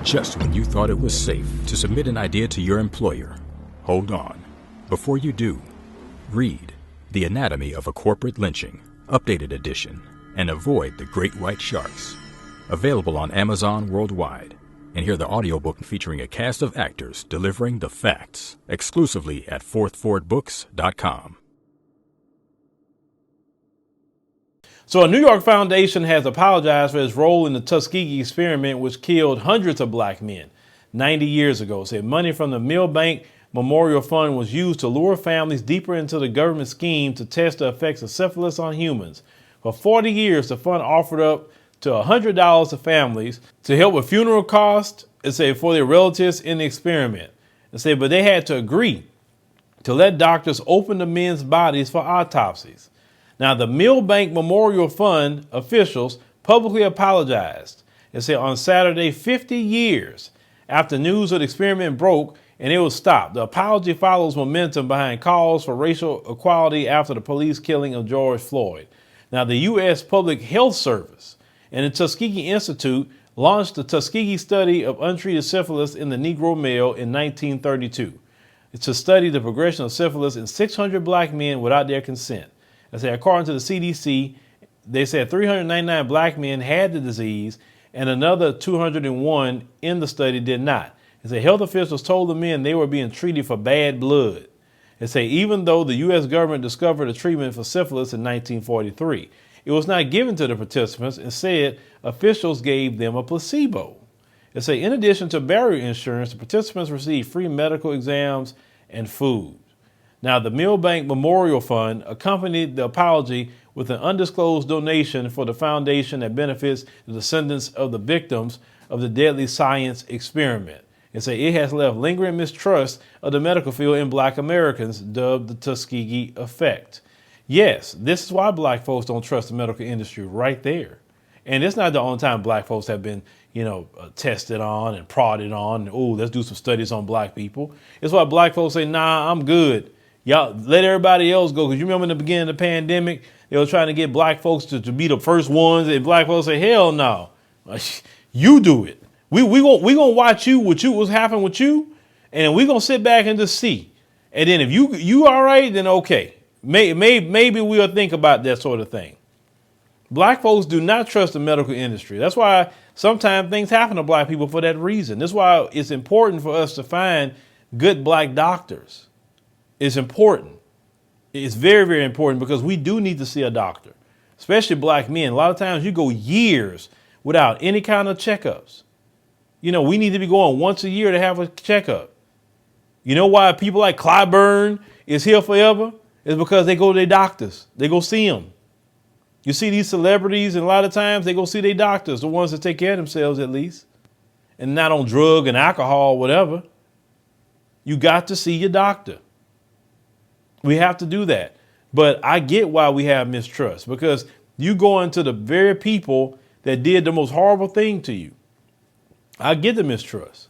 Just when you thought it was safe to submit an idea to your employer, hold on. Before you do, read The Anatomy of a Corporate Lynching, Updated Edition, and avoid the Great White Sharks. Available on Amazon worldwide. And hear the audiobook featuring a cast of actors delivering the facts exclusively at fourthfordbooks.com. So a New York foundation has apologized for its role in the Tuskegee experiment, which killed hundreds of black men 90 years ago. It said money from the Milbank Memorial Fund was used to lure families deeper into the government scheme to test the effects of syphilis on humans. For 40 years, the fund offered up to $100 to families to help with funeral costs, for their relatives in the experiment. But they had to agree to let doctors open the men's bodies for autopsies. Now, the Milbank Memorial Fund officials publicly apologized. On Saturday, 50 years after news of the experiment broke and it was stopped. The apology follows momentum behind calls for racial equality after the police killing of George Floyd. Now, the U.S. Public Health Service and the Tuskegee Institute launched the Tuskegee study of untreated syphilis in the Negro male in 1932. It's to study the progression of syphilis in 600 black men without their consent. According to the CDC, they said 399 black men had the disease and another 201 in the study did not. Health officials told the men they were being treated for bad blood. Even though the U.S. government discovered a treatment for syphilis in 1943, it was not given to the participants. Instead, officials gave them a placebo. In addition to burial insurance, the participants received free medical exams and food. Now, the Milbank Memorial Fund accompanied the apology with an undisclosed donation for the foundation that benefits the descendants of the victims of the deadly science experiment. It has left lingering mistrust of the medical field in black Americans, dubbed the Tuskegee effect. Yes, this is why black folks don't trust the medical industry right there. And it's not the only time black folks have been, tested on and prodded on. And, let's do some studies on black people. It's why black folks say, nah, I'm good. Y'all let everybody else go. Because you remember in the beginning of the pandemic, they were trying to get black folks to be the first ones. And black folks say, hell no, you do it. We gonna watch what's happening with you. And we gonna sit back and just see. And then if you all right, then okay. Maybe we'll think about that sort of thing. Black folks do not trust the medical industry. That's why sometimes things happen to black people for that reason. That's why it's important for us to find good black doctors. It's important. It's very, very important because we do need to see a doctor, especially black men. A lot of times you go years without any kind of checkups. We need to be going once a year to have a checkup. You know why people like Clyburn is here forever? It's because they go to their doctors. They go see them. You see these celebrities, and a lot of times they go see their doctors, the ones that take care of themselves at least, and not on drug and alcohol, whatever. You got to see your doctor. We have to do that. But I get why we have mistrust, because you go into the very people that did the most horrible thing to you. I get the mistrust.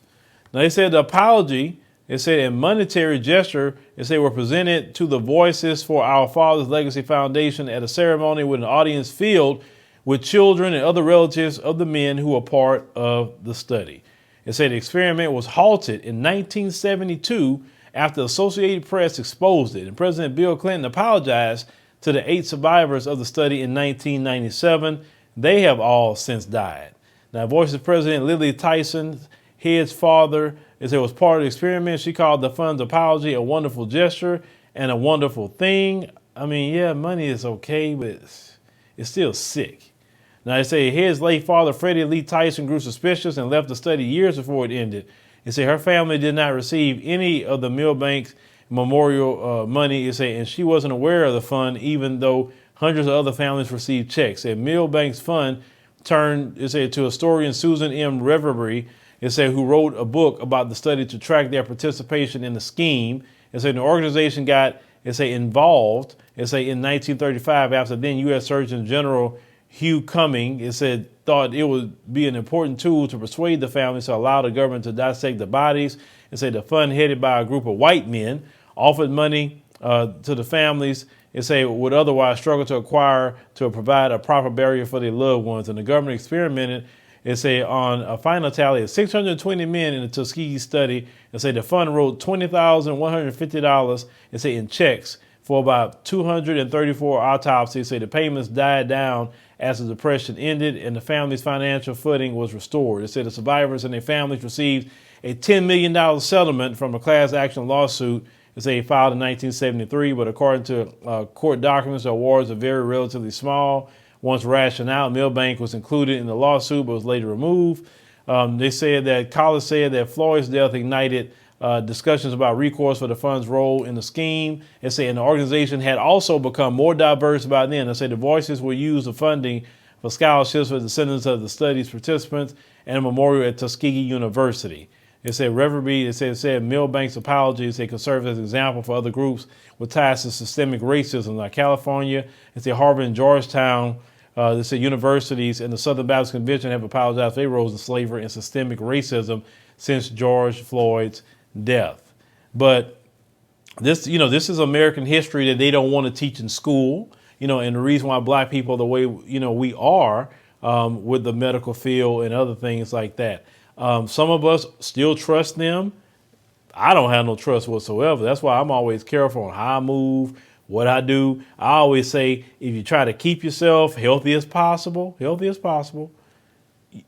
Now, they said the apology, it said a monetary gesture, it said were presented to the Voices for Our Father's Legacy Foundation at a ceremony with an audience filled with children and other relatives of the men who were part of the study. It said the experiment was halted in 1972 after the Associated Press exposed it, and President Bill Clinton apologized to the 8 survivors of the study in 1997. They have all since died. Now, Voices President Lily Tyson, Head's father, it was part of the experiment. She called the fund's apology a wonderful gesture and a wonderful thing. I mean, yeah, money is okay, but it's still sick. Now, they say Head's late father, Freddie Lee Tyson, grew suspicious and left the study years before it ended. They say her family did not receive any of the Milbank Memorial money, and she wasn't aware of the fund, even though hundreds of other families received checks. And Milbank's fund turned, to historian Susan M. Reverie, who wrote a book about the study to track their participation in the scheme. The organization got, involved, in 1935 after then U.S. Surgeon General Hugh Cumming, thought it would be an important tool to persuade the families to allow the government to dissect the bodies. The fund, headed by a group of white men, offered money to the families would otherwise struggle to acquire to provide a proper burial for their loved ones. And the government experimented It say on a final tally of 620 men in the Tuskegee study, it say the fund wrote $20,150, it say in checks for about 234 autopsies. Say the payments died down as the Depression ended and the family's financial footing was restored. It said the survivors and their families received a $10 million settlement from a class action lawsuit. It say filed in 1973, but according to court documents, the awards are very relatively small. Once rationed out, Milbank was included in the lawsuit, but was later removed. They said that Collins said that Floyd's death ignited discussions about recourse for the fund's role in the scheme. It said the organization had also become more diverse by then. They say the voices were used for funding for scholarships for descendants of the study's participants and a memorial at Tuskegee University. It said Reverby, it said Milbank's apologies, they could serve as an example for other groups with ties to systemic racism like California. It said Harvard and Georgetown, they said universities and the Southern Baptist Convention have apologized for their roles in slavery and systemic racism since George Floyd's death. But this is American history that they don't want to teach in school, and the reason why black people the way, we are with the medical field and other things like that. Some of us still trust them. I don't have no trust whatsoever. That's why I'm always careful on how I move, what I do. I always say, if you try to keep yourself healthy as possible,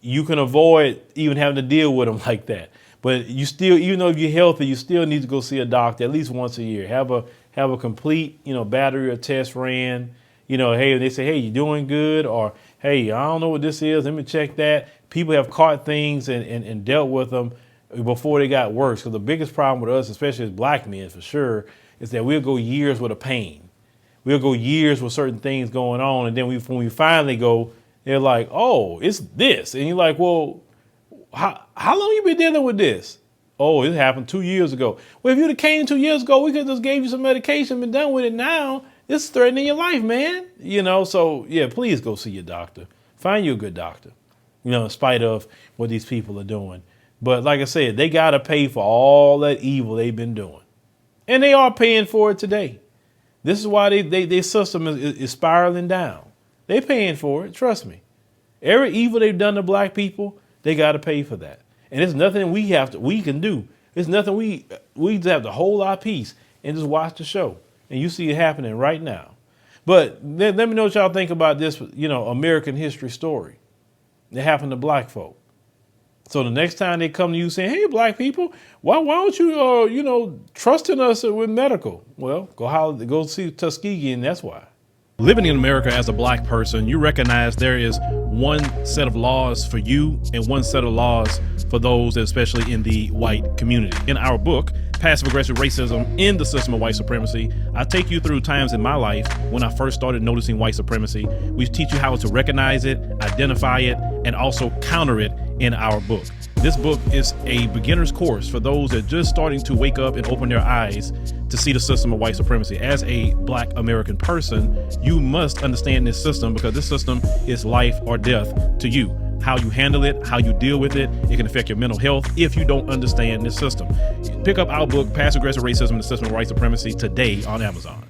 you can avoid even having to deal with them like that. But you still, even though if you're healthy, you still need to go see a doctor at least once a year. Have a complete, battery or test ran. Hey, they say, hey, you doing good? Or, hey, I don't know what this is. Let me check that. People have caught things and dealt with them before they got worse. Because the biggest problem with us, especially as black men for sure, is that we'll go years with a pain. We'll go years with certain things going on. And then when we finally go, they're like, oh, it's this. And you're like, well, how long you been dealing with this? Oh, it happened 2 years ago. Well, if you'd have came 2 years ago, we could just gave you some medication, been done with it now. It's threatening your life, man. So yeah, please go see your doctor. Find you a good doctor, in spite of what these people are doing. But like I said, they got to pay for all that evil they've been doing. And they are paying for it today. This is why their system is spiraling down. They're paying for it. Trust me. Every evil they've done to black people, they got to pay for that. And there's nothing we can do. There's nothing we just have to hold our peace and just watch the show. And you see it happening right now. But let me know what y'all think about this, American history story that happened to black folk. So the next time they come to you saying, hey, black people, why don't you, trust in us with medical? Well, go see Tuskegee, and that's why. Living in America as a black person, you recognize there is one set of laws for you and one set of laws for those, especially in the white community. In our book, Passive Aggressive Racism in the System of White Supremacy, I take you through times in my life when I first started noticing white supremacy. We teach you how to recognize it, identify it, and also counter it in our book. This book is a beginner's course for those that are just starting to wake up and open their eyes to see the system of white supremacy. As a black American person, you must understand this system because this system is life or death to you. How you handle it, how you deal with it, it can affect your mental health if you don't understand this system. Pick up our book, Passive Aggressive Racism in the System of White Supremacy, today on Amazon.